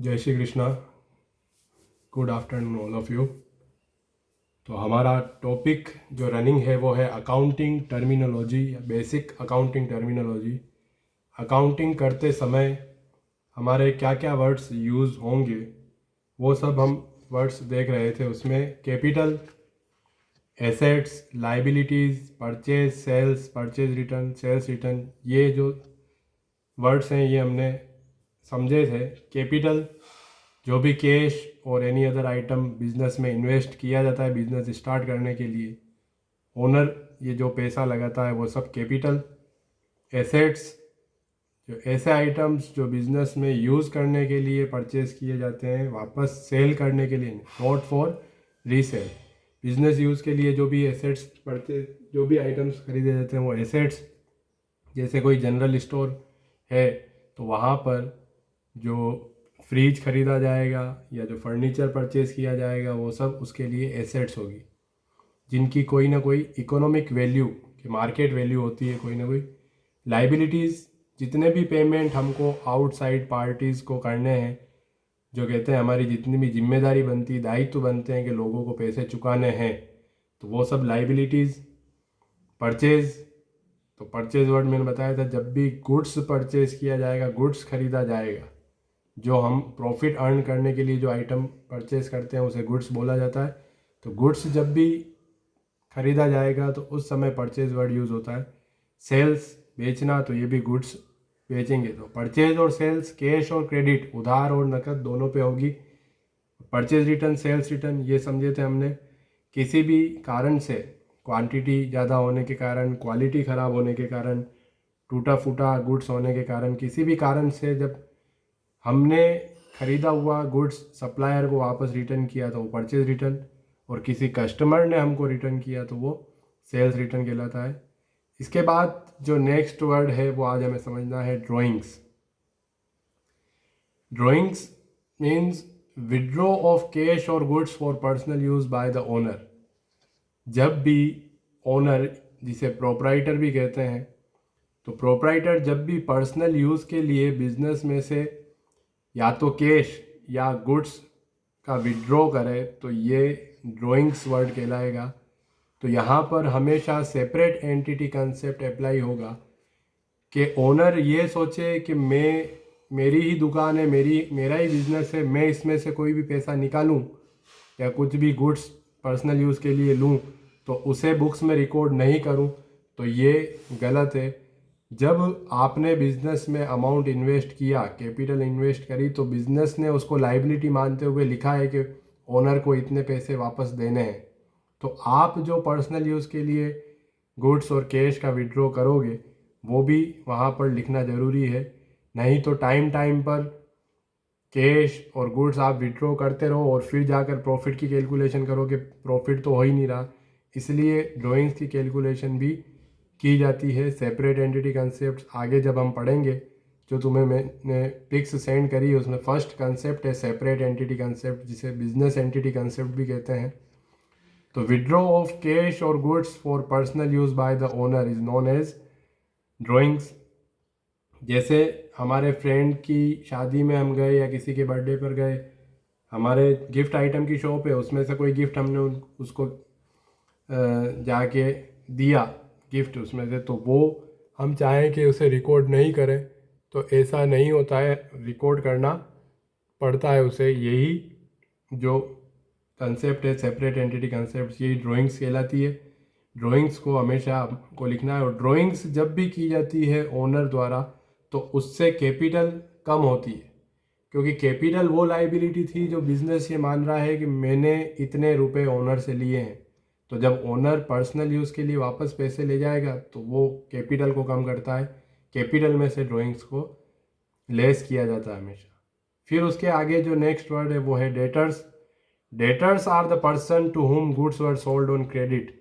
जय Shri Krishna. Good afternoon all of you. तो हमारा टॉपिक जो रनिंग है वो है अकाउंटिंग टर्मिनोलॉजी या बेसिक अकाउंटिंग टर्मिनोलॉजी। अकाउंटिंग करते समय हमारे क्या क्या वर्ड्स यूज़ होंगे वो सब हम वर्ड्स देख रहे थे। उसमें capital, assets, liabilities, purchase, sales, purchase return, sales return, ये जो वर्ड्स हैं ये हमने समझे थे। कैपिटल जो भी कैश और एनी अदर आइटम बिजनेस में इन्वेस्ट किया जाता है बिजनेस स्टार्ट करने के लिए, ओनर ये जो पैसा लगाता है वो सब कैपिटल। एसेट्स जो ऐसे आइटम्स जो बिजनेस में यूज़ करने के लिए परचेज किए जाते हैं, वापस सेल करने के लिए, not for resale. Business use के लिए जो भी एसेट्स पड़ते, जो भी आइटम्स खरीदे जाते हैं वो एसेट्स। जैसे कोई जनरल स्टोर है तो वहाँ पर जो फ्रिज खरीदा जाएगा या जो फर्नीचर परचेज़ किया जाएगा वो सब उसके लिए एसेट्स होगी, जिनकी कोई ना कोई इकोनॉमिक वैल्यू कि मार्केट वैल्यू होती है कोई ना कोई। लाइबिलिटीज़ जितने भी पेमेंट हमको आउटसाइड पार्टीज़ को करने हैं, जो कहते हैं हमारी जितनी भी जिम्मेदारी बनती, दायित्व बनते हैं कि लोगों को पैसे चुकाने हैं, तो वो सब लाइबिलिटीज़। परचेज़, तो परचेज़ वर्ड मैंने बताया था, जब भी गुड्स परचेज़ किया जाएगा, गुड्स खरीदा जाएगा, जो हम प्रॉफिट अर्न करने के लिए जो आइटम परचेज करते हैं उसे गुड्स बोला जाता है। तो गुड्स जब भी खरीदा जाएगा तो उस समय परचेज वर्ड यूज़ होता है। सेल्स, बेचना, तो ये भी गुड्स बेचेंगे तो परचेज और सेल्स, कैश और क्रेडिट, उधार और नकद दोनों पे होगी। परचेज रिटर्न, सेल्स रिटर्न, ये समझे थे हमने। किसी भी कारण से, क्वांटिटी ज़्यादा होने के कारण, क्वालिटी ख़राब होने के कारण, टूटा फूटा गुड्स होने के कारण, किसी भी कारण से जब हमने ख़रीदा हुआ गुड्स सप्लायर को वापस रिटर्न किया तो वो परचेज रिटर्न, और किसी कस्टमर ने हमको रिटर्न किया तो वो सेल्स रिटर्न कहलाता है। इसके बाद जो नेक्स्ट वर्ड है वो आज हमें समझना है drawings. Drawings means withdraw of cash और goods for personal use by the owner. जब भी ओनर, जिसे प्रोप्राइटर भी कहते हैं, तो प्रोप्राइटर जब भी पर्सनल यूज़ के लिए बिजनेस में से या तो कैश या गुड्स का विड्रॉ करे तो ये ड्राइंग्स वर्ड कहलाएगा। तो यहाँ पर हमेशा सेपरेट एंटिटी कंसेप्ट अप्लाई होगा कि ओनर ये सोचे कि मेरी ही दुकान है, मेरा ही बिजनेस है, मैं इसमें से कोई भी पैसा निकालूं या कुछ भी गुड्स पर्सनल यूज़ के लिए लूं तो उसे बुक्स में रिकॉर्ड नहीं करूं, तो ये गलत है। जब आपने बिजनेस में अमाउंट इन्वेस्ट किया, कैपिटल इन्वेस्ट करी, तो बिजनेस ने उसको लाइबिलिटी मानते हुए लिखा है कि ओनर को इतने पैसे वापस देने हैं। तो आप जो पर्सनल यूज़ के लिए गुड्स और कैश का विड्रॉ करोगे वो भी वहाँ पर लिखना ज़रूरी है। नहीं तो टाइम टाइम पर कैश और गुड्स आप विड्रॉ करते रहो और फिर जाकर प्रॉफिट की कैलकुलेशन करो कि प्रॉफिट तो हो ही नहीं रहा। इसलिए ड्राइंग्स की कैलकुलेशन भी की जाती है। सेपरेट एंटिटी कंसेप्ट आगे जब हम पढ़ेंगे, जो तुम्हें मैंने पिक्स सेंड करी उसमें फर्स्ट कंसेप्ट है सेपरेट एंटिटी कंसेप्ट, जिसे बिजनेस एंटिटी कंसेप्ट भी कहते हैं। तो विड्रॉ ऑफ कैश और goods for personal use by the owner is known as drawings. जैसे हमारे फ्रेंड की शादी में हम गए या किसी के बर्थडे पर गए, हमारे गिफ्ट आइटम की शॉप है, उसमें से कोई गिफ्ट हमने उसको जाके दिया गिफ्ट उसमें से, तो वो हम चाहें कि उसे रिकॉर्ड नहीं करें तो ऐसा नहीं होता है, रिकॉर्ड करना पड़ता है उसे। यही जो कंसेप्ट है सेपरेट एंटिटी कंसेप्ट, यही ड्राइंग्स कहलाती है। ड्राइंग्स को हमेशा आपको लिखना है, और ड्राइंग्स जब भी की जाती है ओनर द्वारा तो उससे कैपिटल कम होती है, क्योंकि कैपिटल वो लाइबिलिटी थी जो बिजनेस ये मान रहा है कि मैंने इतने रुपए ओनर से लिए हैं। तो जब ओनर पर्सनल यूज़ के लिए वापस पैसे ले जाएगा तो वो कैपिटल को कम करता है। कैपिटल में से ड्राइंग्स को लेस किया जाता है हमेशा। फिर उसके आगे जो नेक्स्ट वर्ड है वो है debtors. Debtors are the person to whom goods were sold on credit.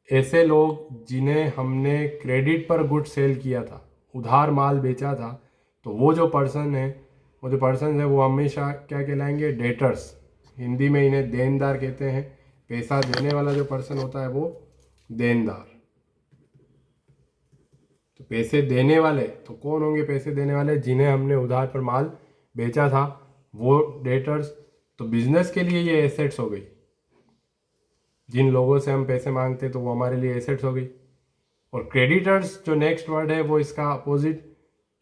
ऐसे लोग जिन्हें हमने क्रेडिट पर गुड सेल किया था, उधार माल बेचा था, तो वो जो पर्सन है वो हमेशा क्या कहलाएंगे? डेटर्स। हिंदी में इन्हें देनदार कहते हैं। पैसा देने वाला जो पर्सन होता है वो देनदार। तो पैसे देने वाले तो कौन होंगे? पैसे देने वाले जिन्हें हमने उधार पर माल बेचा था, वो डेटर्स, तो बिजनेस के लिए ये एसेट्स हो गई। जिन लोगों से हम पैसे मांगते तो वो हमारे लिए एसेट्स हो गई। और क्रेडिटर्स जो नेक्स्ट वर्ड है वो इसका opposite.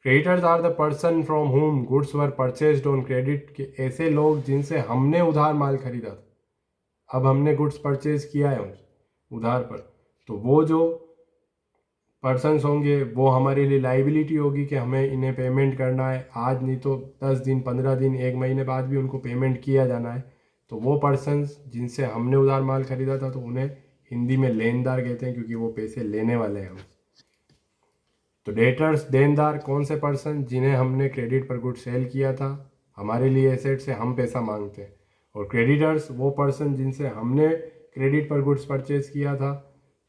Creditors are the person from whom goods were purchased on credit, के ऐसे लोग जिनसे हमने उधार माल खरीदा था, अब हमने गुड्स परचेज किया है उनसे उधार पर, तो वो जो पर्सनस होंगे वो हमारे लिए लाइबिलिटी होगी कि हमें इन्हें पेमेंट करना है, आज नहीं तो 10 दिन 15 दिन 1 महीने बाद भी उनको पेमेंट किया जाना है। तो वो पर्सनस जिनसे हमने उधार माल खरीदा था, तो उन्हें हिंदी में लेनदार कहते हैं, क्योंकि वो पैसे लेने वाले हैं हमसे। तो डेटर्स देनदार कौन से पर्सन, जिन्हें हमने क्रेडिट पर गुड सेल किया था, हमारे लिए एसेट से हम पैसा मांगते हैं। और क्रेडिटर्स वो पर्सन जिनसे हमने क्रेडिट पर गुड्स परचेज किया था,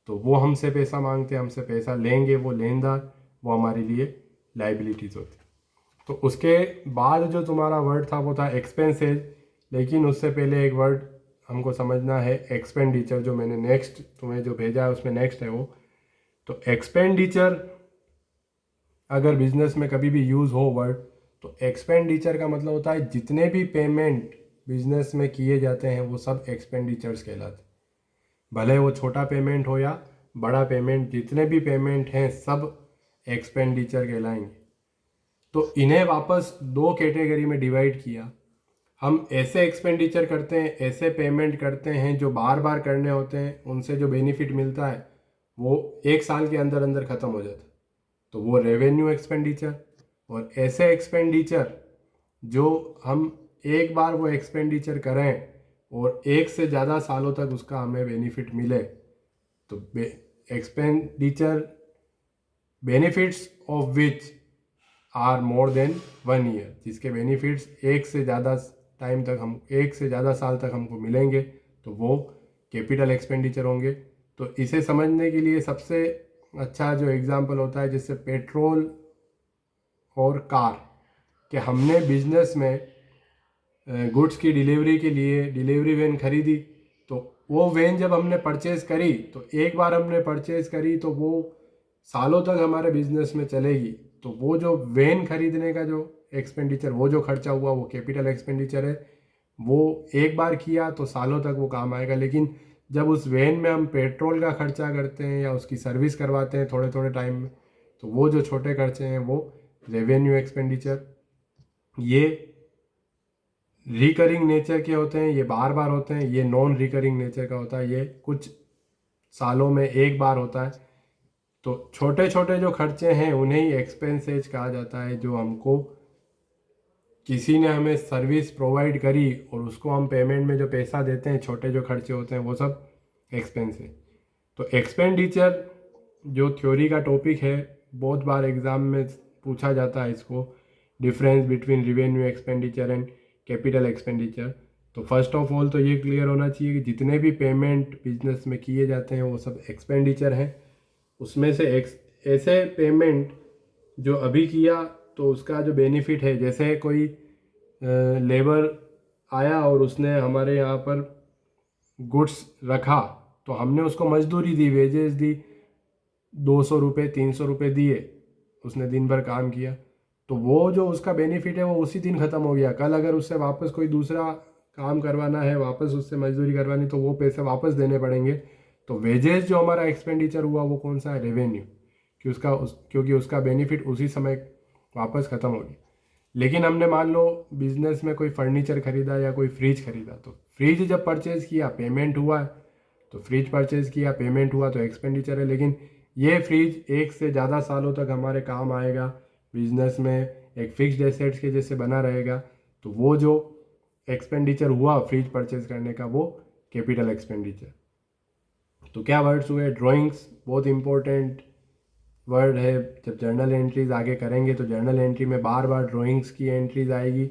तो वो हमसे पैसा मांगते हैं, हमसे पैसा लेंगे, वो लेनदार, वो हमारे लिए लाइबिलिटीज होती। तो उसके बाद जो तुम्हारा वर्ड था वो था एक्सपेंसेज, लेकिन उससे पहले एक वर्ड हमको समझना है एक्सपेंडिचर, जो मैंने नेक्स्ट तुम्हें जो भेजा है उसमें नेक्स्ट है वो। तो एक्सपेंडिचर अगर बिजनेस में कभी भी यूज़ हो वर्ड, तो एक्सपेंडिचर का मतलब होता है जितने भी पेमेंट बिजनेस में किए जाते हैं वो सब एक्सपेंडिचर्स कहलाते हैं। भले वो छोटा पेमेंट हो या बड़ा पेमेंट, जितने भी पेमेंट हैं सब एक्सपेंडिचर कहलाएंगे। तो इन्हें वापस दो कैटेगरी में डिवाइड किया। हम ऐसे एक्सपेंडिचर करते हैं, ऐसे पेमेंट करते हैं जो बार बार करने होते हैं, उनसे जो बेनिफिट मिलता है वो 1 साल के अंदर अंदर ख़त्म हो जाता है, तो वो रेवेन्यू एक्सपेंडिचर। और ऐसे एक्सपेंडिचर जो हम एक बार वो एक्सपेंडिचर करें और 1 से ज़्यादा सालों तक उसका हमें बेनिफिट मिले, तो expenditure benefits of which are more than 1 year, जिसके बेनिफिट्स 1 से ज़्यादा साल तक हमको मिलेंगे, तो वो कैपिटल एक्सपेंडिचर होंगे। तो इसे समझने के लिए सबसे अच्छा जो एग्जांपल होता है, जैसे पेट्रोल और कार, कि हमने बिजनेस में गुड्स की डिलीवरी के लिए डिलीवरी वैन खरीदी, तो वो वैन जब हमने परचेज़ करी, तो एक बार हमने परचेज़ करी तो वो सालों तक हमारे बिजनेस में चलेगी। तो वो जो वैन खरीदने का जो एक्सपेंडिचर, वो जो खर्चा हुआ, वो कैपिटल एक्सपेंडिचर है। वो एक बार किया तो सालों तक वो काम आएगा। लेकिन जब उस वैन में हम पेट्रोल का खर्चा करते हैं या उसकी सर्विस करवाते हैं थोड़े थोड़े टाइम में, तो वो जो छोटे खर्चे हैं वो रेवेन्यू एक्सपेंडिचर। ये रिकरिंग नेचर के होते हैं, ये बार बार होते हैं। ये नॉन रिकरिंग नेचर का होता है, ये कुछ सालों में एक बार होता है। तो छोटे छोटे जो खर्चे हैं उन्हें ही एक्सपेंसेज कहा जाता है। जो हमको किसी ने हमें सर्विस प्रोवाइड करी और उसको हम पेमेंट में जो पैसा देते हैं, छोटे जो खर्चे होते हैं, वो सब एक्सपेंस है। तो एक्सपेंडिचर जो थ्योरी का टॉपिक है, बहुत बार एग्ज़ाम में पूछा जाता है इसको, difference between revenue expenditure and capital expenditure. तो फर्स्ट ऑफ ऑल तो ये क्लियर होना चाहिए कि जितने भी पेमेंट बिजनेस में किए जाते हैं वो सब एक्सपेंडिचर हैं। उसमें से ऐसे पेमेंट जो अभी किया तो उसका जो बेनिफिट है, जैसे कोई लेबर आया और उसने हमारे यहाँ पर गुड्स रखा, तो हमने उसको मजदूरी दी, वेजेस दी, 200 रुपये 300 रुपये दिए, उसने दिन भर काम किया, तो वो जो उसका बेनिफिट है वो उसी दिन ख़त्म हो गया। कल अगर उससे वापस कोई दूसरा काम करवाना है, वापस उससे मजदूरी करवानी, तो वो पैसे वापस देने पड़ेंगे। तो वेजेस जो हमारा एक्सपेंडिचर हुआ वो कौन सा है? रेवेन्यू, क्योंकि उसका बेनिफिट उसी समय वापस ख़त्म हो गया। लेकिन हमने मान लो बिजनेस में कोई फर्नीचर खरीदा या कोई फ्रिज खरीदा, तो फ्रिज जब परचेज़ किया पेमेंट हुआ, तो फ्रिज परचेज़ किया पेमेंट हुआ, तो एक्सपेंडिचर है। लेकिन ये फ्रिज 1 से ज़्यादा सालों तक हमारे काम आएगा, बिजनेस में एक फिक्स्ड एसेट्स के जैसे बना रहेगा, तो वो जो एक्सपेंडिचर हुआ फ्रिज परचेज करने का, वो कैपिटल एक्सपेंडिचर। तो क्या वर्ड्स हुए? ड्राइंग्स बहुत इंपॉर्टेंट वर्ड है। जब जर्नल एंट्रीज आगे करेंगे तो जर्नल एंट्री में बार बार ड्राइंग्स की एंट्रीज आएगी।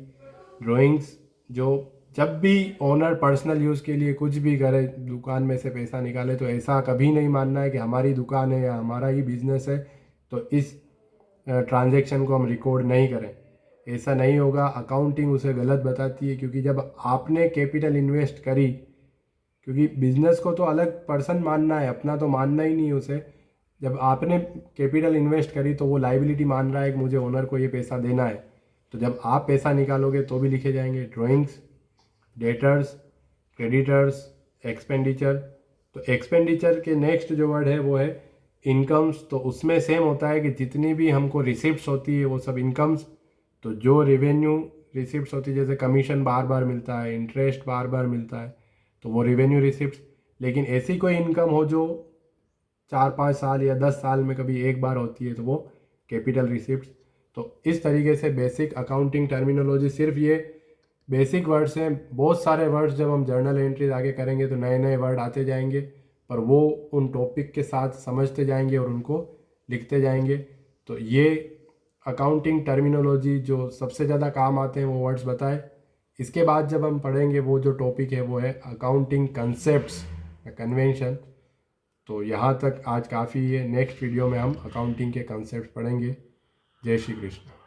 ड्राइंग्स जो जब भी ओनर पर्सनल यूज़ के लिए कुछ भी करे, दुकान में से पैसा निकाले, तो ऐसा कभी नहीं मानना है कि हमारी दुकान है या हमारा ही बिजनेस है तो इस ट्रांजैक्शन को हम रिकॉर्ड नहीं करें। ऐसा नहीं होगा, अकाउंटिंग उसे गलत बताती है। क्योंकि जब आपने कैपिटल इन्वेस्ट करी, क्योंकि बिजनेस को तो अलग पर्सन मानना है, अपना तो मानना ही नहीं उसे। जब आपने कैपिटल इन्वेस्ट करी तो वो लाइबिलिटी मान रहा है कि मुझे ओनर को ये पैसा देना है, तो जब आप पैसा निकालोगे तो भी लिखे जाएंगे ड्रॉइंग्स, डेटर्स, क्रेडिटर्स, एक्सपेंडिचर। तो एक्सपेंडिचर के नेक्स्ट जो वर्ड है वो है इनकम्स। तो उसमें सेम होता है कि जितनी भी हमको रिसिप्ट्स होती है वो सब इनकम्स। तो जो रेवेन्यू रिसिप्ट्स होती है, जैसे कमीशन बार बार मिलता है, इंटरेस्ट बार बार मिलता है, तो वो रेवेन्यू रिसिप्ट्स। लेकिन ऐसी कोई इनकम हो जो 4-5 साल या 10 साल में कभी एक बार होती है, तो वो कैपिटल रिसिप्ट्स। तो इस तरीके से बेसिक अकाउंटिंग टर्मिनोलॉजी, सिर्फ ये बेसिक वर्ड्स हैं। बहुत सारे वर्ड्स जब हम जर्नल एंट्रीज आगे करेंगे तो नए नए वर्ड आते जाएंगे, पर वो उन टॉपिक के साथ समझते जाएंगे और उनको लिखते जाएंगे। तो ये अकाउंटिंग टर्मिनोलॉजी जो सबसे ज़्यादा काम आते हैं वो वर्ड्स बताए। इसके बाद जब हम पढ़ेंगे वो जो टॉपिक है वो है अकाउंटिंग कंसेप्ट्स या कन्वेंशन। तो यहाँ तक आज काफ़ी है। नेक्स्ट वीडियो में हम अकाउंटिंग के कंसेप्ट पढ़ेंगे। जय श्री कृष्ण।